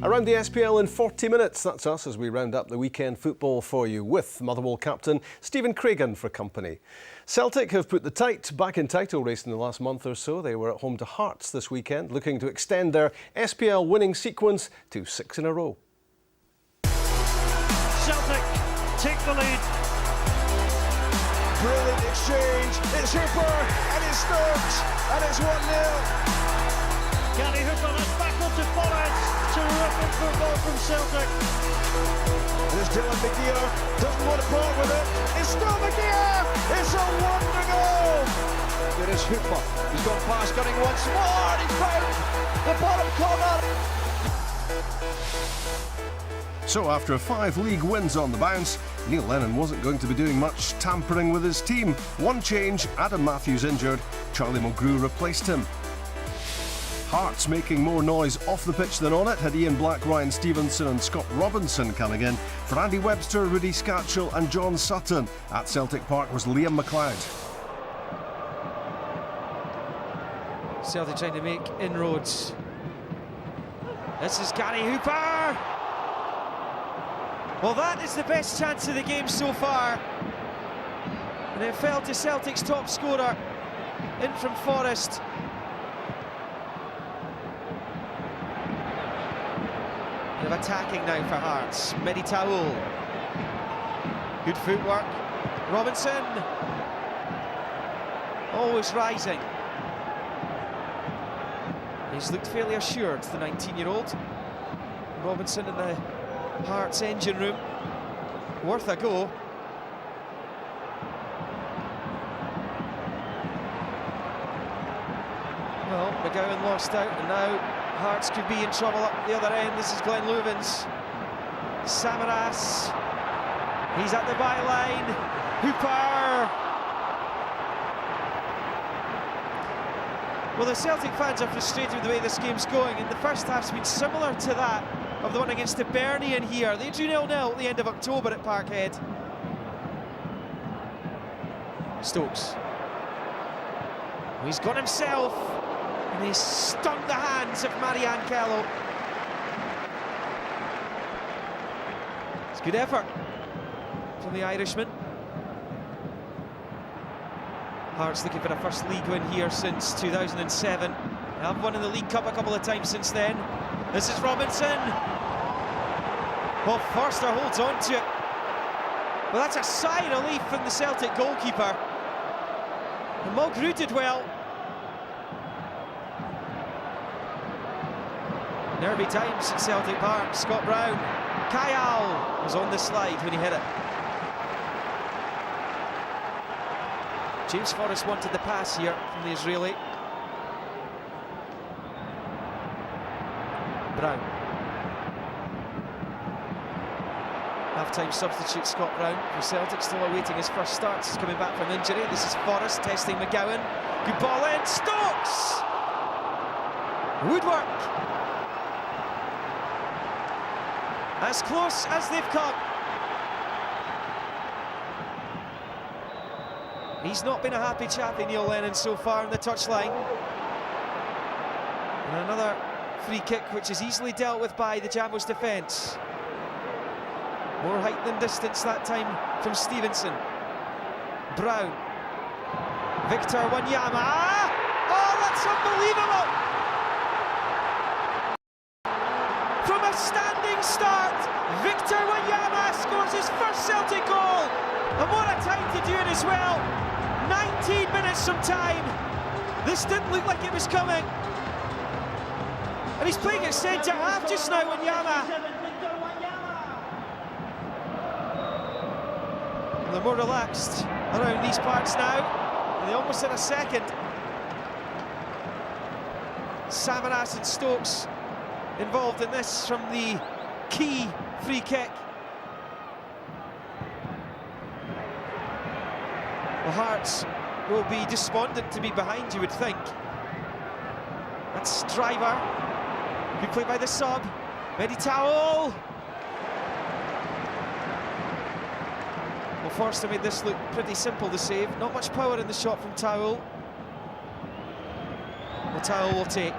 Around the SPL in 40 minutes, that's us as we round up the weekend football for you with Motherwell captain Stephen Craigan for company. Celtic have put the tight back in title race in the last month or so. They were at home to Hearts this weekend, looking to extend their SPL winning sequence to 6 in a row. Celtic take the lead. Brilliant exchange, it's Hooper and it's Stokes and it's 1-0. Gary Hooper and battle to Forrest. Terrific football from Celtic. There's Dylan McGeer, doesn't want to part with it. It's still McGeer! It's a wonder goal! There is Hooper, he's gone past Gunning once more and he's found the bottom corner. So after 5 league wins on the bounce, Neil Lennon wasn't going to be doing much tampering with his team. One change, Adam Matthews injured, Charlie Mulgrew replaced him. Hearts making more noise off the pitch than on it had Ian Black, Ryan Stevenson and Scott Robinson coming in. For Andy Webster, Rudy Scatchell and John Sutton. At Celtic Park was Liam McLeod. Celtic trying to make inroads. This is Gary Hooper. Well, that is the best chance of the game so far. And it fell to Celtic's top scorer, in from Forrest. Bit of attacking now for Hearts. Meditao. Good footwork. Robinson. Always rising. He's looked fairly assured, the 19-year-old. Robinson in the Hearts engine room. Worth a go. Well, McGowan lost out, and now Hearts could be in trouble up the other end. This is Glenn Loovens. Samaras. He's at the byline. Hooper. Well, the Celtic fans are frustrated with the way this game's going, and the first half's been similar to that of the one against Hibernian here. They drew 0-0 at the end of October at Parkhead. Stokes. He's gone himself. And he's stung the hands of Marianne Kello. It's good effort from the Irishman. Hearts looking for a first league win here since 2007. They have won in the League Cup a couple of times since then. This is Robinson. Well, Forster holds on to it. Well, that's a sigh of relief from the Celtic goalkeeper. And Mulgrew did well. Nervy times at Celtic Park. Scott Brown. Kyle was on the slide when he hit it. James Forrest wanted the pass here from the Israeli. Brown. Half-time substitute Scott Brown for Celtic, still awaiting his first start. He's coming back from injury. This is Forrest testing McGowan. Good ball in. Stokes! Woodwork. As close as they've come. He's not been a happy chappy, Neil Lennon, so far on the touchline. And another free kick which is easily dealt with by the Jambos defence. More height than distance that time from Stevenson. Brown. Victor Wanyama. Oh, that's unbelievable! From a standing start, Victor Wanyama scores his first Celtic goal. And what a time to do it as well. 19 minutes from time. This didn't look like it was coming. And he's playing at centre half just now, Wanyama. And they're more relaxed around these parts now. And they almost had a second. Samaras and Stokes involved in this from the key free kick. The Hearts will be despondent to be behind, you would think. That's Driver. Good play by the sub. Meditao. Well, Forster made this look pretty simple to save. Not much power in the shot from Towell. Well, Towell will take.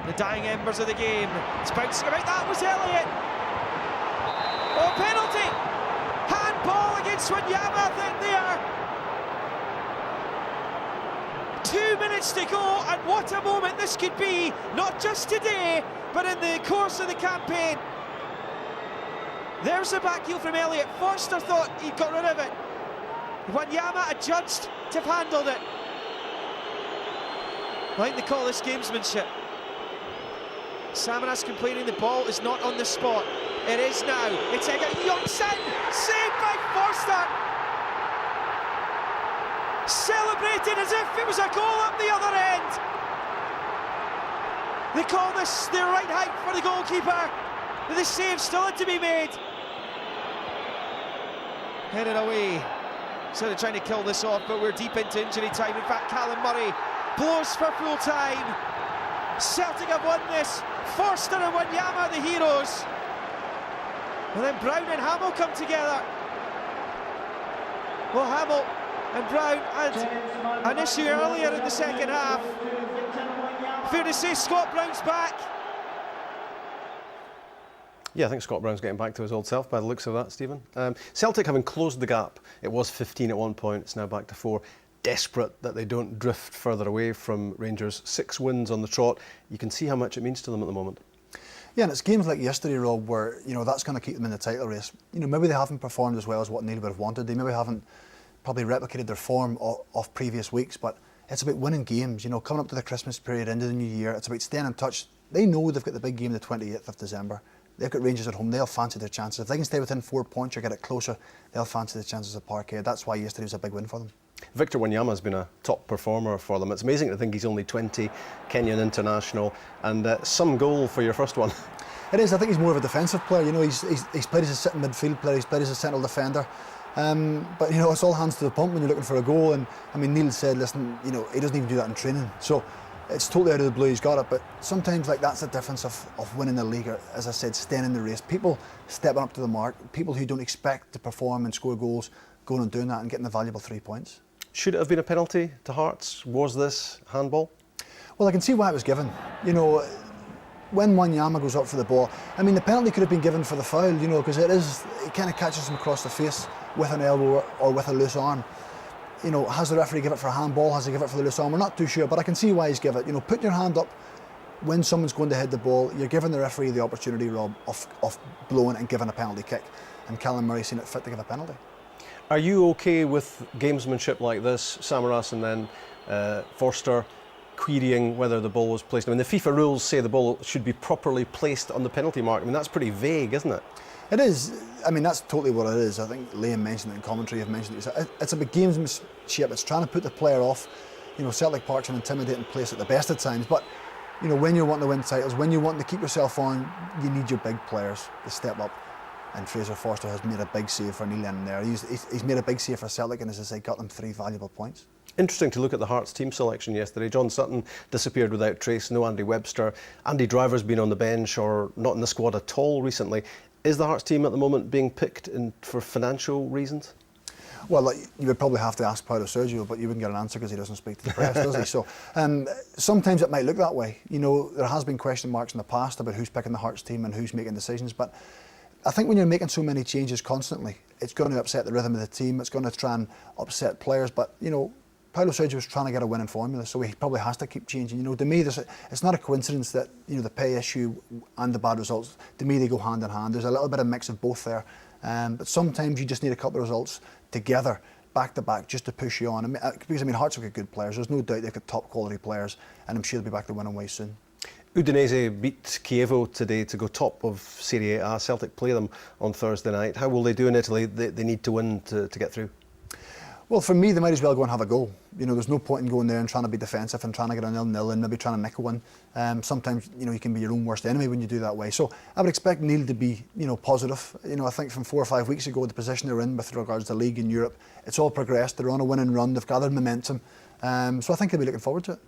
The dying embers of the game. It's bouncing about. That was Elliott. Oh, penalty! Handball against Wanyama, I think there. 2 minutes to go, and what a moment this could be, not just today, but in the course of the campaign. There's the back heel from Elliott. Forster thought he'd got rid of it. Wanyama adjudged to have handled it. I think they call this gamesmanship. Samaras complaining the ball is not on the spot. It is now. It's Ega Johnson, saved by Forster. Celebrated as if it was a goal up the other end. They call this the right height for the goalkeeper. The save still had to be made. Headed away. Instead of trying to kill this off, but we're deep into injury time. In fact, Callum Murray blows for full time. Celtic have won this. Forster and Wanyama, the heroes. And then Brown and Hamill come together. Well, Hamill and Brown had an issue earlier in the second half. Fair to say Scott Brown's back. Yeah, I think Scott Brown's getting back to his old self by the looks of that, Stephen. Celtic having closed the gap. It was 15 at one point, it's now back to 4. Desperate that they don't drift further away from Rangers. 6 wins on the trot. You can see how much it means to them at the moment. Yeah, and it's games like yesterday, Rob, where that's going to keep them in the title race. Maybe they haven't performed as well as what Neil would have wanted. They maybe haven't probably replicated their form of previous weeks, but it's about winning games. Coming up to the Christmas period, into the new year, it's about staying in touch. They know they've got the big game the 28th of December. They've got Rangers at home. They'll fancy their chances. If they can stay within 4 points or get it closer, they'll fancy the chances of Parkhead. That's why yesterday was a big win for them. Victor Wanyama has been a top performer for them. It's amazing to think he's only 20, Kenyan international, and some goal for your first one. It is. I think he's more of a defensive player. He's played as a sitting midfield player. He's played as a central defender. But it's all hands to the pump when you're looking for a goal. And Neil said, listen, he doesn't even do that in training. So it's totally out of the blue. He's got it. But sometimes that's the difference of winning the league. Or, as I said, staying in the race. People stepping up to the mark. People who don't expect to perform and score goals, going and doing that and getting the valuable 3 points. Should it have been a penalty to Hearts? Was this handball? Well, I can see why it was given. When Wanyama goes up for the ball, the penalty could have been given for the foul, because it kind of catches him across the face with an elbow or with a loose arm. Has the referee give it for a handball? Has he give it for the loose arm? We're not too sure, but I can see why he's given it. Putting your hand up when someone's going to hit the ball, you're giving the referee the opportunity, Rob, of blowing and giving a penalty kick. And Callum Murray seen it fit to give a penalty. Are you okay with gamesmanship like this, Samaras and then Forster querying whether the ball was placed? The FIFA rules say the ball should be properly placed on the penalty mark. That's pretty vague, isn't it? It is. That's totally what it is. I think Liam mentioned it in commentary. I've mentioned it. It's about gamesmanship. It's trying to put the player off. Celtic Park's an intimidating place at the best of times, but when you're wanting to win titles, when you're wanting to keep yourself on, you need your big players to step up. And Fraser Forster has made a big save for Neil Lennon there. He's made a big save for Celtic, and as I say, got them 3 valuable points. Interesting to look at the Hearts team selection yesterday. John Sutton disappeared without trace, no Andy Webster. Andy Driver's been on the bench or not in the squad at all recently. Is the Hearts team at the moment being picked for financial reasons? Well, you would probably have to ask Paulo Sergio, but you wouldn't get an answer because he doesn't speak to the press, does he? So sometimes it might look that way. There has been question marks in the past about who's picking the Hearts team and who's making decisions, but I think when you're making so many changes constantly, it's going to upset the rhythm of the team. It's going to try and upset players. But Paulo Sergio was trying to get a winning formula, so he probably has to keep changing. To me, it's not a coincidence that the pay issue and the bad results. To me, they go hand in hand. There's a little bit of mix of both there. But sometimes you just need a couple of results together, back to back, just to push you on. Because Hearts have got good players. There's no doubt they've got top quality players, and I'm sure they'll be back to winning ways soon. Udinese beat Chievo today to go top of Serie A. Celtic play them on Thursday night. How will they do in Italy? They need to win to get through. Well, for me, they might as well go and have a goal. There's no point in going there and trying to be defensive and trying to get a 0-0 and maybe trying to nick one. Sometimes, you can be your own worst enemy when you do that way. So I would expect Neil to be, positive. I think from 4 or 5 weeks ago, the position they're in with regards to the league in Europe, it's all progressed. They're on a winning run. They've gathered momentum. So I think they'll be looking forward to it.